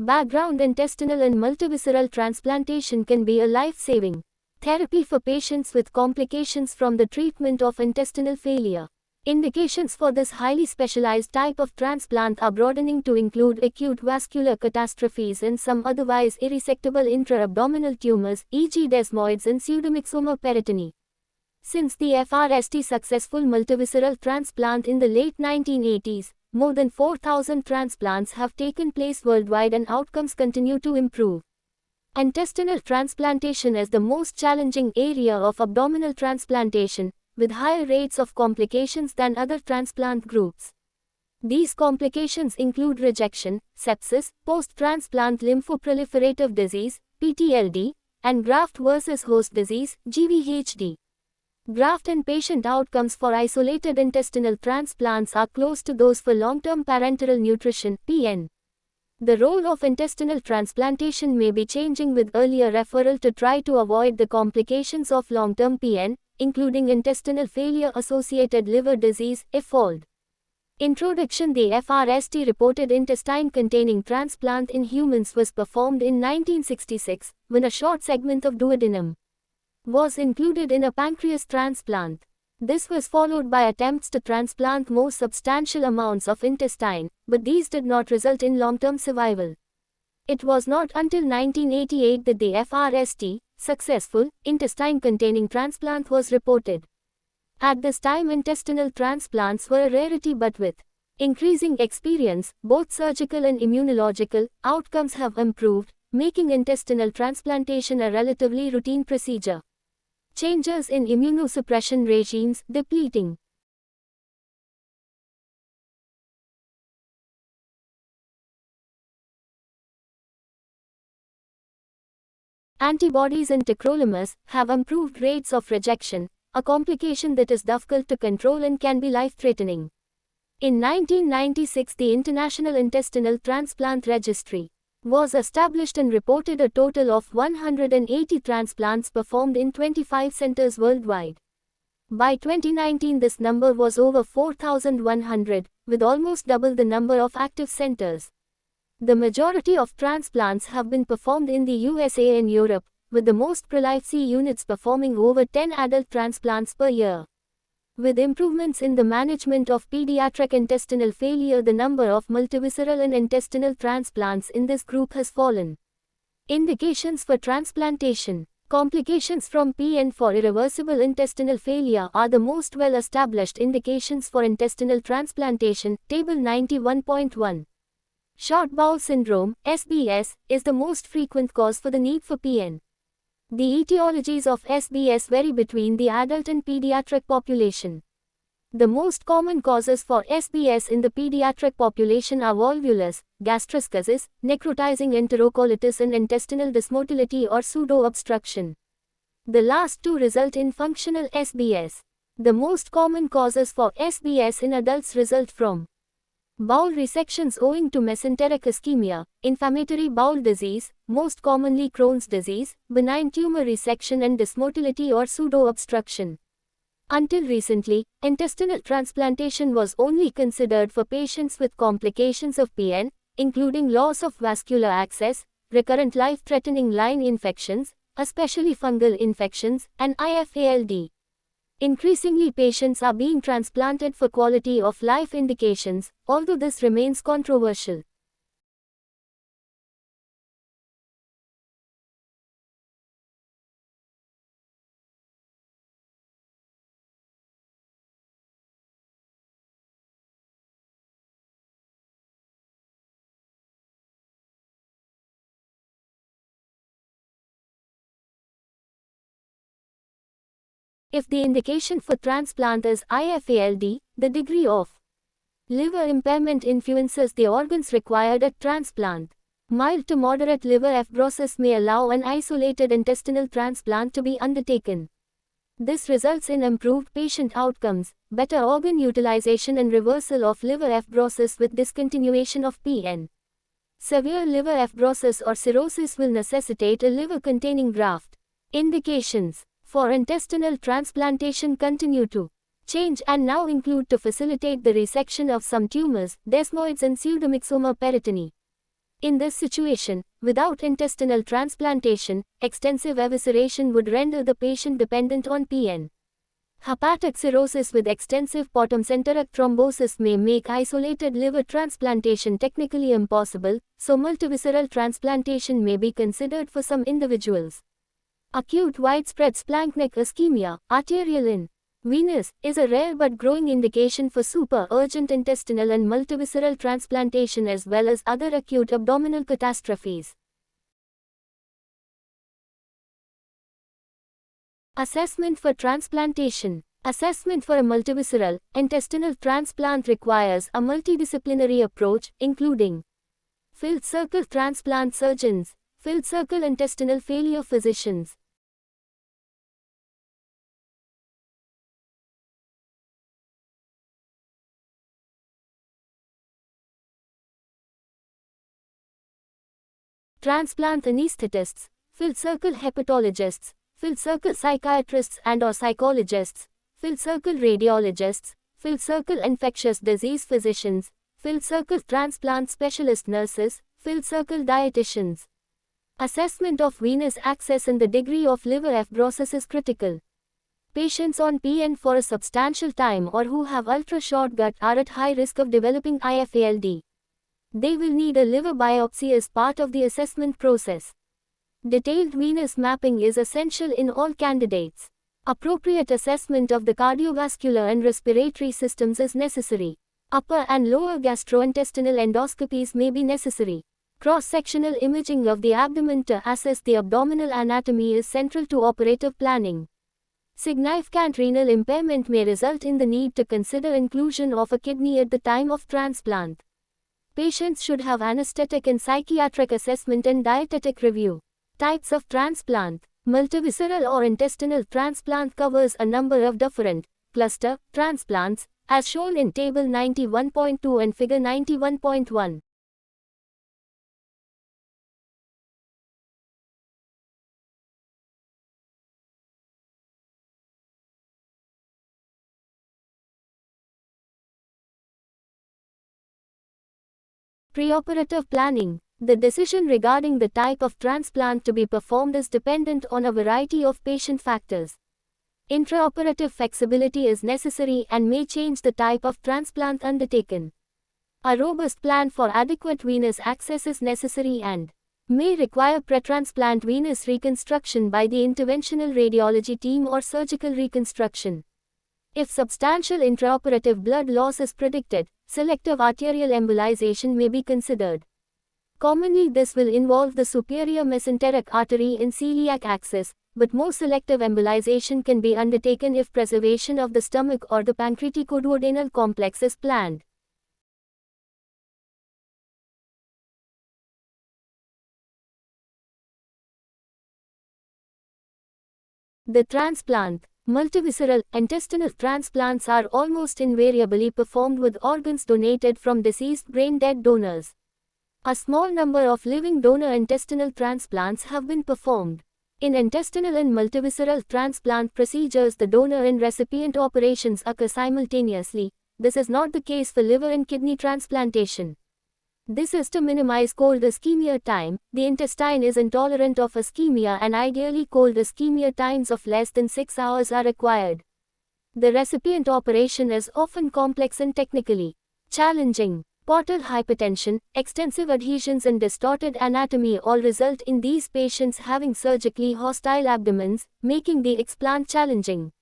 Background intestinal and multivisceral transplantation can be a life-saving therapy for patients with complications from the treatment of intestinal failure. Indications for this highly specialized type of transplant are broadening to include acute vascular catastrophes and some otherwise irresectable intra-abdominal tumors, e.g. desmoids and pseudomyxoma peritoni. Since the FRST successful multivisceral transplant in the late 1980s, more than 4,000 transplants have taken place worldwide and outcomes continue to improve. Intestinal transplantation is the most challenging area of abdominal transplantation, with higher rates of complications than other transplant groups. These complications include rejection, sepsis, post-transplant lymphoproliferative disease, PTLD, and graft versus host disease, GVHD. Graft and patient outcomes for isolated intestinal transplants are close to those for long-term parenteral nutrition, PN. The role of intestinal transplantation may be changing with earlier referral to try to avoid the complications of long-term PN, including intestinal failure-associated liver disease, IFOLD. Introduction: The FRST reported intestine-containing transplant in humans was performed in 1966, when a short segment of duodenum was included in a pancreas transplant. This was followed by attempts to transplant more substantial amounts of intestine, but these did not result in long-term survival. It was not until 1988 that the FRST, successful, intestine-containing transplant was reported. At this time, intestinal transplants were a rarity, but with increasing experience, both surgical and immunological outcomes have improved, making intestinal transplantation a relatively routine procedure. Changes in immunosuppression regimes, depleting antibodies and tacrolimus have improved rates of rejection, a complication that is difficult to control and can be life-threatening. In 1996, the International Intestinal Transplant Registry was established and reported a total of 180 transplants performed in 25 centers worldwide. By 2019, this number was over 4,100, with almost double the number of active centers. The majority of transplants have been performed in the USA and Europe, with the most ProLifeC units performing over 10 adult transplants per year. With improvements in the management of pediatric intestinal failure, the number of multivisceral and intestinal transplants in this group has fallen. Indications for transplantation. Complications from PN for irreversible intestinal failure are the most well-established indications for intestinal transplantation, Table 91.1. Short bowel syndrome, SBS, is the most frequent cause for the need for PN. The etiologies of SBS vary between the adult and pediatric population. The most common causes for SBS in the pediatric population are volvulus, gastroschisis, necrotizing enterocolitis, and intestinal dysmotility or pseudo-obstruction. The last two result in functional SBS. The most common causes for SBS in adults result from bowel resections owing to mesenteric ischemia, inflammatory bowel disease, most commonly Crohn's disease, benign tumor resection, and dysmotility or pseudo-obstruction. Until recently, intestinal transplantation was only considered for patients with complications of PN, including loss of vascular access, recurrent life-threatening line infections, especially fungal infections, and IFALD. Increasingly, patients are being transplanted for quality of life indications, although this remains controversial. If the indication for transplant is IFALD, the degree of liver impairment influences the organs required at transplant. Mild to moderate liver fibrosis may allow an isolated intestinal transplant to be undertaken. This results in improved patient outcomes, better organ utilization, and reversal of liver fibrosis with discontinuation of PN. Severe liver fibrosis or cirrhosis will necessitate a liver-containing graft. Indications for intestinal transplantation continue to change and now include to facilitate the resection of some tumors, desmoids, and pseudomyxoma peritoni. In this situation, without intestinal transplantation, extensive evisceration would render the patient dependent on PN. Hepatic cirrhosis with extensive bottom-enteric thrombosis may make isolated liver transplantation technically impossible, so multivisceral transplantation may be considered for some individuals. Acute widespread splanchnic ischemia, arterial venous, is a rare but growing indication for super-urgent intestinal and multivisceral transplantation as well as other acute abdominal catastrophes. Assessment for transplantation. Assessment for a multivisceral, intestinal transplant requires a multidisciplinary approach, including filled circle transplant surgeons, filled circle intestinal failure physicians, transplant anesthetists, filled circle hepatologists, filled circle psychiatrists and/or psychologists, filled circle radiologists, filled circle infectious disease physicians, filled circle transplant specialist nurses, filled circle dietitians. Assessment of venous access and the degree of liver fibrosis is critical. Patients on PN for a substantial time or who have ultra-short gut are at high risk of developing IFALD. They will need a liver biopsy as part of the assessment process. Detailed venous mapping is essential in all candidates. Appropriate assessment of the cardiovascular and respiratory systems is necessary. Upper and lower gastrointestinal endoscopies may be necessary. Cross-sectional imaging of the abdomen to assess the abdominal anatomy is central to operative planning. Significant renal impairment may result in the need to consider inclusion of a kidney at the time of transplant. Patients should have anesthetic and psychiatric assessment and dietetic review. Types of transplant. Multivisceral or intestinal transplant covers a number of different cluster transplants, as shown in Table 91.2 and Figure 91.1. Preoperative planning. The decision regarding the type of transplant to be performed is dependent on a variety of patient factors. Intraoperative flexibility is necessary and may change the type of transplant undertaken. A robust plan for adequate venous access is necessary and may require pretransplant venous reconstruction by the interventional radiology team or surgical reconstruction. If substantial intraoperative blood loss is predicted, selective arterial embolization may be considered. Commonly this will involve the superior mesenteric artery in celiac axis, but more selective embolization can be undertaken if preservation of the stomach or the pancreaticoduodenal complex is planned. The transplant. Multivisceral, intestinal transplants are almost invariably performed with organs donated from deceased brain-dead donors. A small number of living donor intestinal transplants have been performed. In intestinal and multivisceral transplant procedures, the donor and recipient operations occur simultaneously. This is not the case for liver and kidney transplantation. This is to minimize cold ischemia time. The intestine is intolerant of ischemia and ideally cold ischemia times of less than 6 hours are required. The recipient operation is often complex and technically challenging. Portal hypertension, extensive adhesions and distorted anatomy all result in these patients having surgically hostile abdomens, making the explant challenging.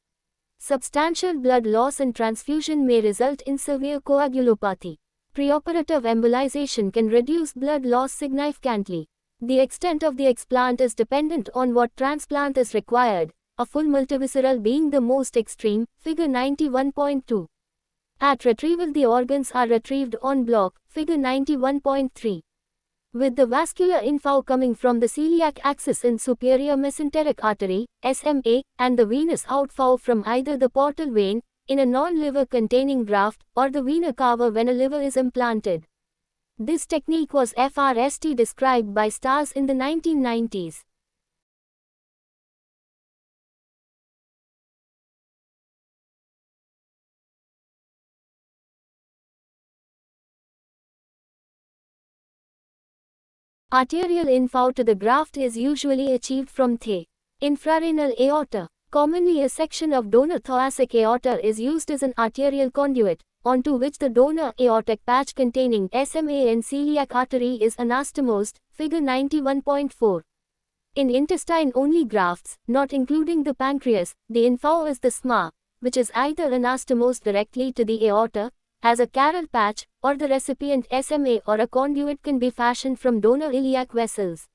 Substantial blood loss and transfusion may result in severe coagulopathy. Preoperative embolization can reduce blood loss significantly. The extent of the explant is dependent on what transplant is required, a full multivisceral being the most extreme, Figure 91.2. At retrieval the organs are retrieved en bloc, Figure 91.3. With the vascular inflow coming from the celiac axis in superior mesenteric artery, SMA, and the venous outflow from either the portal vein, in a non-liver containing graft, or the vena cava when a liver is implanted. This technique was FRST described by Stas in the 1990s. Arterial inflow to the graft is usually achieved from the infrarenal aorta. Commonly, a section of donor thoracic aorta is used as an arterial conduit, onto which the donor aortic patch containing SMA and celiac artery is anastomosed, figure 91.4. In intestine-only grafts, not including the pancreas, the inflow is the SMA, which is either anastomosed directly to the aorta, as a Carroll patch, or the recipient SMA or a conduit can be fashioned from donor iliac vessels.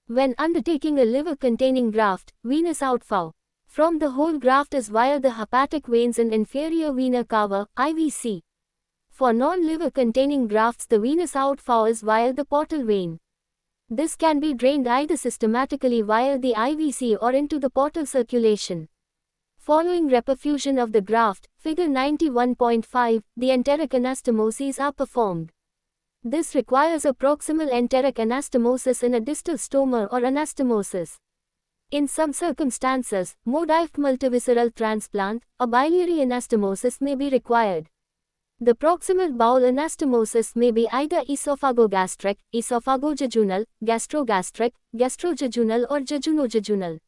When undertaking a liver-containing graft, venous outflow from the whole graft is via the hepatic veins and inferior vena cava, IVC. For non-liver containing grafts, the venous outflow is via the portal vein. This can be drained either systematically via the IVC or into the portal circulation. Following reperfusion of the graft, figure 91.5, the enteric anastomoses are performed. This requires a proximal enteric anastomosis in a distal stoma or anastomosis. In some circumstances, modified multivisceral transplant, a biliary anastomosis may be required. The proximal bowel anastomosis may be either esophagogastric, esophagojejunal, gastrogastric, gastrojejunal or jejunojejunal.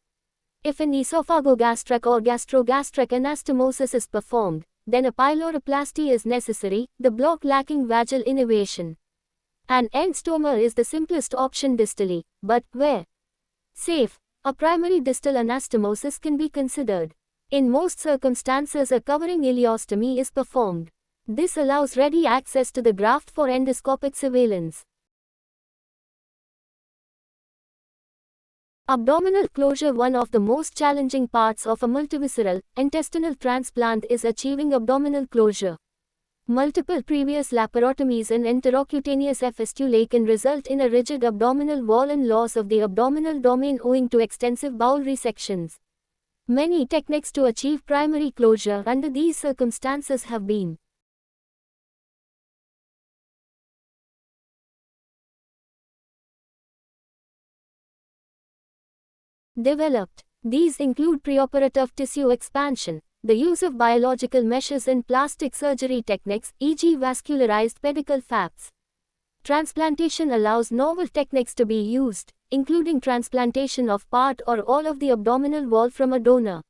If an esophagogastric or gastrogastric anastomosis is performed, then a pyloroplasty is necessary, the block lacking vagal innervation. An end stoma is the simplest option distally, but where safe, a primary distal anastomosis can be considered. In most circumstances, a covering ileostomy is performed. This allows ready access to the graft for endoscopic surveillance. Abdominal closure. One of the most challenging parts of a multivisceral, intestinal transplant is achieving abdominal closure. Multiple previous laparotomies and enterocutaneous fistulae can result in a rigid abdominal wall and loss of the abdominal domain owing to extensive bowel resections. Many techniques to achieve primary closure under these circumstances have been developed. These include preoperative tissue expansion, the use of biological meshes and plastic surgery techniques, e.g. vascularized pedicle flaps. Transplantation allows novel techniques to be used, including transplantation of part or all of the abdominal wall from a donor.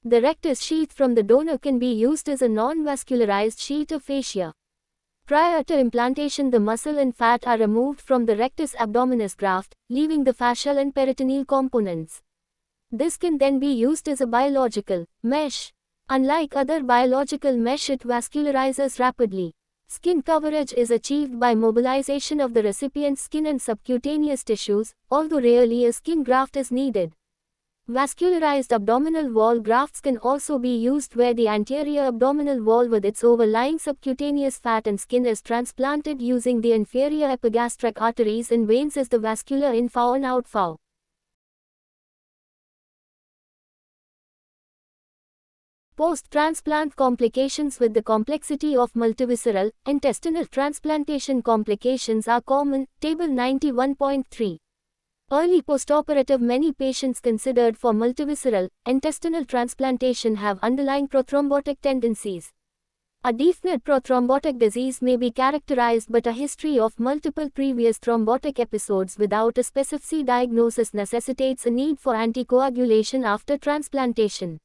The rectus sheath from the donor can be used as a non-vascularized sheet of fascia. Prior to implantation, the muscle and fat are removed from the rectus abdominis graft, leaving the fascial and peritoneal components. This can then be used as a biological mesh. Unlike other biological mesh, it vascularizes rapidly. Skin coverage is achieved by mobilization of the recipient's skin and subcutaneous tissues, although rarely a skin graft is needed. Vascularized abdominal wall grafts can also be used where the anterior abdominal wall with its overlying subcutaneous fat and skin is transplanted using the inferior epigastric arteries and veins as the vascular inflow and outflow. Post-transplant complications. With the complexity of multivisceral, intestinal transplantation, complications are common, table 91.3. Early postoperative. Many patients considered for multivisceral, intestinal transplantation have underlying prothrombotic tendencies. A definite prothrombotic disease may be characterized, but a history of multiple previous thrombotic episodes without a specific diagnosis necessitates a need for anticoagulation after transplantation.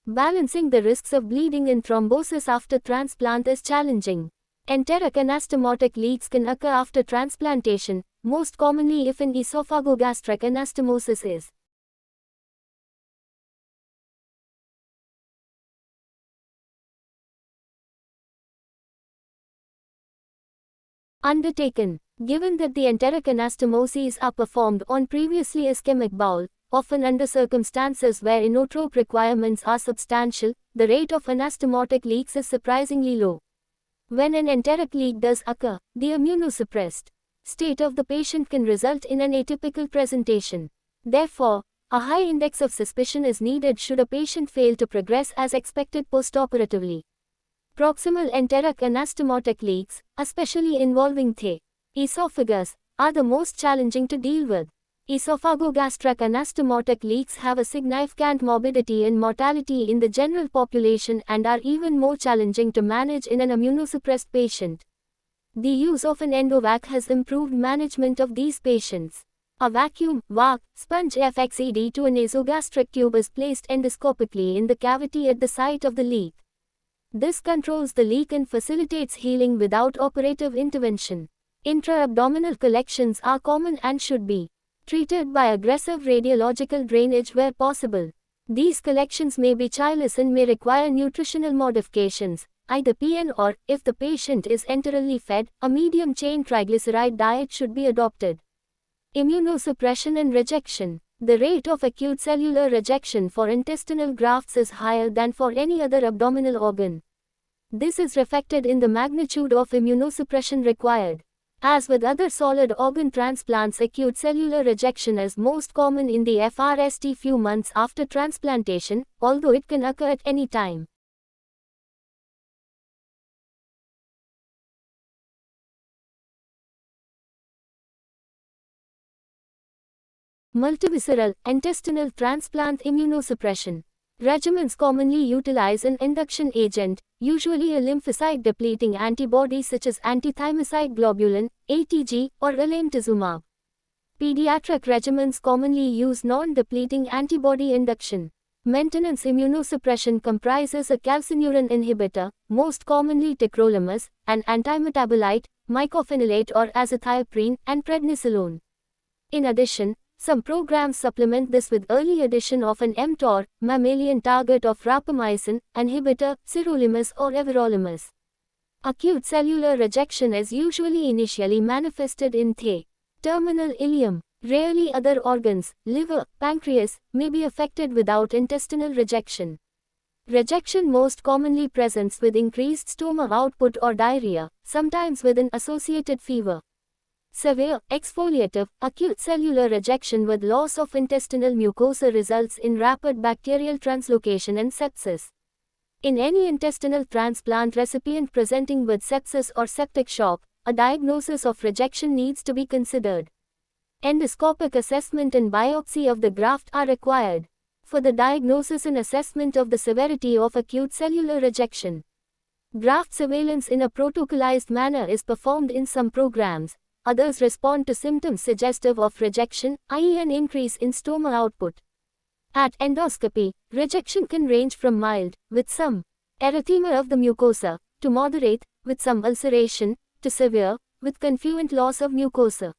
Balancing the risks of bleeding and thrombosis after transplant is challenging. Enteric anastomotic leaks can occur after transplantation, most commonly if an esophagogastric anastomosis is undertaken. Given that the enteric anastomoses are performed on previously ischemic bowel, often under circumstances where inotrope requirements are substantial, the rate of anastomotic leaks is surprisingly low. When an enteric leak does occur, the immunosuppressed state of the patient can result in an atypical presentation. Therefore, a high index of suspicion is needed should a patient fail to progress as expected postoperatively. Proximal enteric anastomotic leaks, especially involving the esophagus, are the most challenging to deal with. Esophagogastric anastomotic leaks have a significant morbidity and mortality in the general population and are even more challenging to manage in an immunosuppressed patient. The use of an endovac has improved management of these patients. A vacuum (VAC) sponge FXED to a nasogastric tube is placed endoscopically in the cavity at the site of the leak. This controls the leak and facilitates healing without operative intervention. Intra-abdominal collections are common and should be treated by aggressive radiological drainage where possible. These collections may be childless and may require nutritional modifications, either PN or, if the patient is enterally fed, a medium-chain triglyceride diet should be adopted. Immunosuppression and rejection. The rate of acute cellular rejection for intestinal grafts is higher than for any other abdominal organ. This is reflected in the magnitude of immunosuppression required. As with other solid organ transplants, acute cellular rejection is most common in the FRST few months after transplantation, although it can occur at any time. Multivisceral, intestinal transplant immunosuppression. Regimens commonly utilize an induction agent, usually a lymphocyte-depleting antibody such as antithymocyte globulin, ATG, or alemtuzumab. Pediatric regimens commonly use non-depleting antibody induction. Maintenance immunosuppression comprises a calcineurin inhibitor, most commonly tacrolimus, an antimetabolite, mycophenolate or azathioprine, and prednisolone. In addition, some programs supplement this with early addition of an mTOR, mammalian target of rapamycin, inhibitor, sirolimus or everolimus. Acute cellular rejection is usually initially manifested in the terminal ileum. Rarely other organs, liver, pancreas, may be affected without intestinal rejection. Rejection most commonly presents with increased stoma output or diarrhea, sometimes with an associated fever. Severe, exfoliative, acute cellular rejection with loss of intestinal mucosa results in rapid bacterial translocation and sepsis. In any intestinal transplant recipient presenting with sepsis or septic shock, a diagnosis of rejection needs to be considered. Endoscopic assessment and biopsy of the graft are required for the diagnosis and assessment of the severity of acute cellular rejection. Graft surveillance in a protocolized manner is performed in some programs. Others respond to symptoms suggestive of rejection, i.e. an increase in stoma output. At endoscopy, rejection can range from mild, with some erythema of the mucosa, to moderate, with some ulceration, to severe, with confluent loss of mucosa.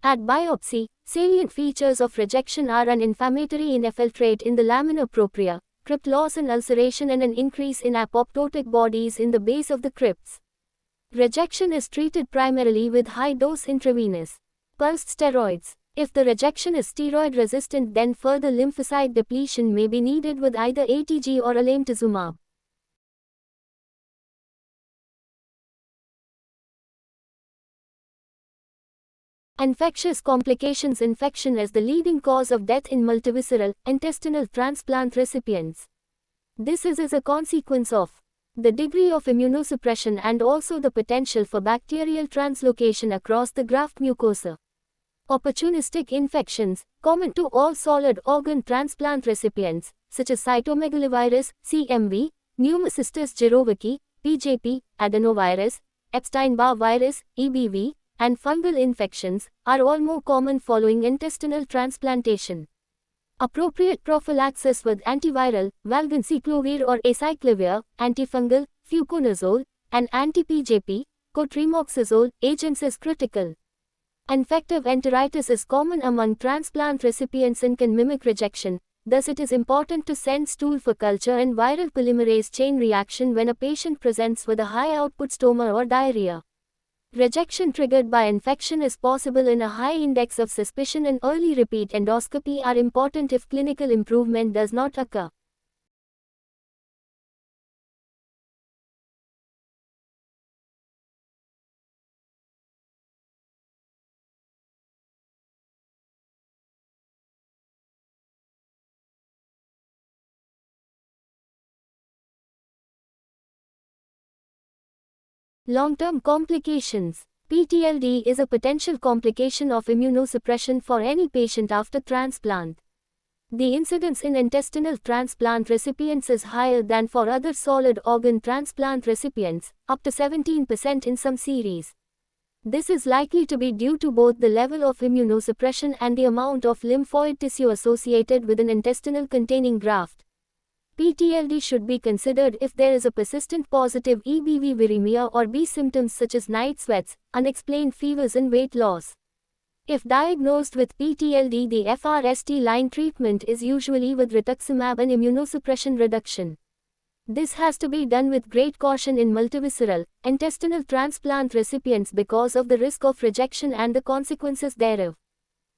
At biopsy, salient features of rejection are an inflammatory infiltrate in the lamina propria, crypt loss and ulceration, and an increase in apoptotic bodies in the base of the crypts. Rejection is treated primarily with high-dose intravenous pulsed steroids. If the rejection is steroid-resistant, then further lymphocyte depletion may be needed with either ATG or alemtuzumab. Infectious complications. Infection is the leading cause of death in multivisceral, intestinal transplant recipients. This is as a consequence of the degree of immunosuppression and also the potential for bacterial translocation across the graft mucosa. Opportunistic infections, common to all solid organ transplant recipients, such as cytomegalovirus, CMV, pneumocystis jirovecii, PJP, adenovirus, Epstein-Barr virus, EBV, and fungal infections, are all more common following intestinal transplantation. Appropriate prophylaxis with antiviral, valganciclovir or acyclovir, antifungal, fluconazole, and anti-PJP, cotrimoxazole agents is critical. Infective enteritis is common among transplant recipients and can mimic rejection, thus it is important to send stool for culture and viral polymerase chain reaction when a patient presents with a high output stoma or diarrhea. Rejection triggered by infection is possible in a high index of suspicion, and early repeat endoscopy are important if clinical improvement does not occur. Long-term complications. PTLD is a potential complication of immunosuppression for any patient after transplant. The incidence in intestinal transplant recipients is higher than for other solid organ transplant recipients, up to 17% in some series. This is likely to be due to both the level of immunosuppression and the amount of lymphoid tissue associated with an intestinal-containing graft. PTLD should be considered if there is a persistent positive EBV viremia or B symptoms such as night sweats, unexplained fevers and weight loss. If diagnosed with PTLD, the FRST line treatment is usually with rituximab and immunosuppression reduction. This has to be done with great caution in multivisceral, intestinal transplant recipients because of the risk of rejection and the consequences thereof.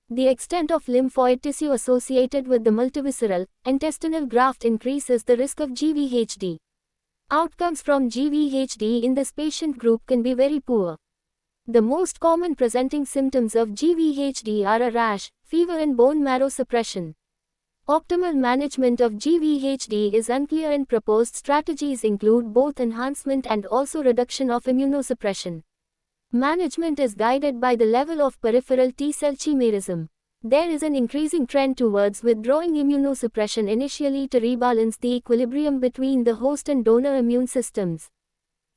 The extent of lymphoid tissue associated with the multivisceral, intestinal graft increases the risk of GVHD. Outcomes from GVHD in this patient group can be very poor. The most common presenting symptoms of GVHD are a rash, fever and bone marrow suppression. Optimal management of GVHD is unclear and proposed strategies include both enhancement and also reduction of immunosuppression. Management is guided by the level of peripheral T-cell chimerism. There is an increasing trend towards withdrawing immunosuppression initially to rebalance the equilibrium between the host and donor immune systems.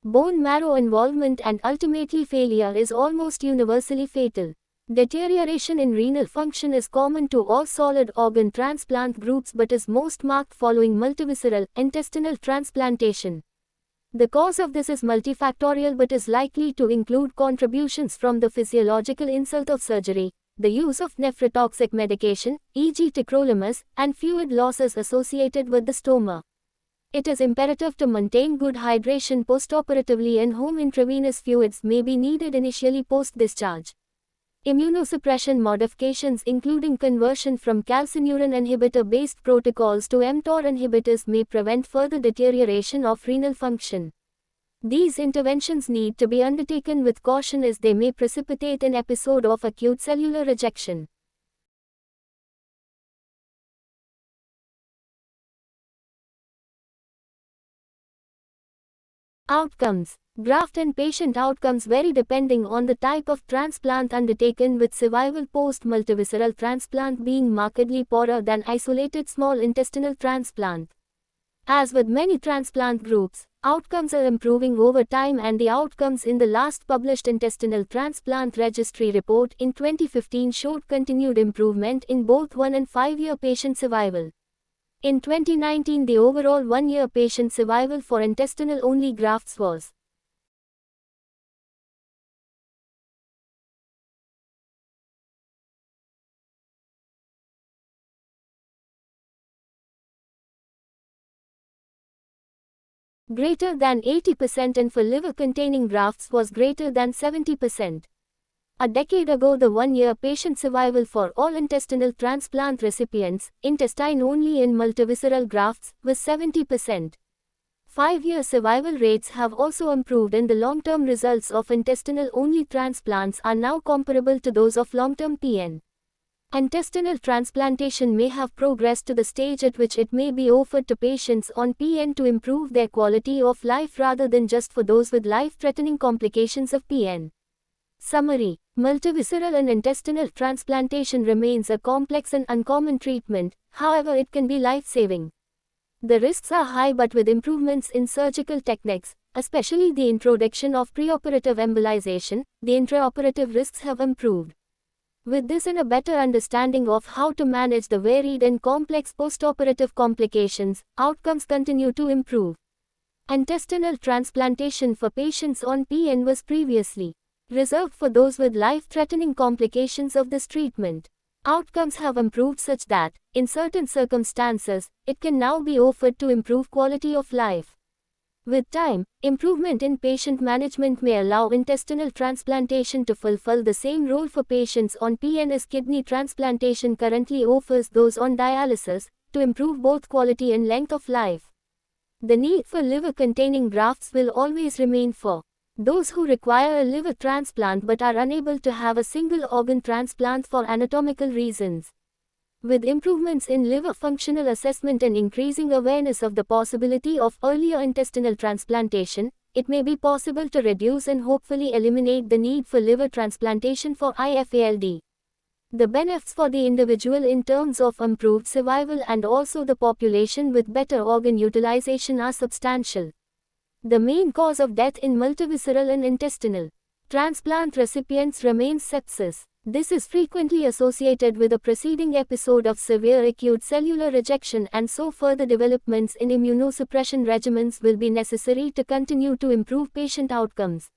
Bone marrow involvement and ultimately failure is almost universally fatal. Deterioration in renal function is common to all solid organ transplant groups but is most marked following multivisceral, intestinal transplantation. The cause of this is multifactorial but is likely to include contributions from the physiological insult of surgery, the use of nephrotoxic medication, e.g. tacrolimus, and fluid losses associated with the stoma. It is imperative to maintain good hydration postoperatively and home intravenous fluids may be needed initially post-discharge. Immunosuppression modifications including conversion from calcineurin inhibitor-based protocols to mTOR inhibitors may prevent further deterioration of renal function. These interventions need to be undertaken with caution as they may precipitate an episode of acute cellular rejection. Outcomes. Graft and patient outcomes vary depending on the type of transplant undertaken, with survival post-multivisceral transplant being markedly poorer than isolated small intestinal transplant. As with many transplant groups, outcomes are improving over time, and the outcomes in the last published intestinal transplant registry report in 2015 showed continued improvement in both 1 and 5-year patient survival. In 2019, the overall 1-year patient survival for intestinal-only grafts was greater than 80% and for liver-containing grafts was greater than 70%. A decade ago, the 1-year patient survival for all intestinal transplant recipients, intestine-only in multivisceral grafts, was 70%. 5-year survival rates have also improved, and the long-term results of intestinal-only transplants are now comparable to those of long-term PN. Intestinal transplantation may have progressed to the stage at which it may be offered to patients on PN to improve their quality of life rather than just for those with life-threatening complications of PN. Summary: multivisceral and intestinal transplantation remains a complex and uncommon treatment, however it can be life-saving. The risks are high, but with improvements in surgical techniques, especially the introduction of preoperative embolization, the intraoperative risks have improved. With this and a better understanding of how to manage the varied and complex postoperative complications, outcomes continue to improve. Intestinal transplantation for patients on PN was previously reserved for those with life-threatening complications of this treatment. Outcomes have improved such that, in certain circumstances, it can now be offered to improve quality of life. With time, improvement in patient management may allow intestinal transplantation to fulfill the same role for patients on PN as kidney transplantation currently offers those on dialysis, to improve both quality and length of life. The need for liver-containing grafts will always remain for those who require a liver transplant but are unable to have a single organ transplant for anatomical reasons. With improvements in liver functional assessment and increasing awareness of the possibility of earlier intestinal transplantation, it may be possible to reduce and hopefully eliminate the need for liver transplantation for IFALD. The benefits for the individual in terms of improved survival and also the population with better organ utilization are substantial. The main cause of death in multivisceral and intestinal Transplant recipients remain sepsis. This is frequently associated with a preceding episode of severe acute cellular rejection, and so further developments in immunosuppression regimens will be necessary to continue to improve patient outcomes.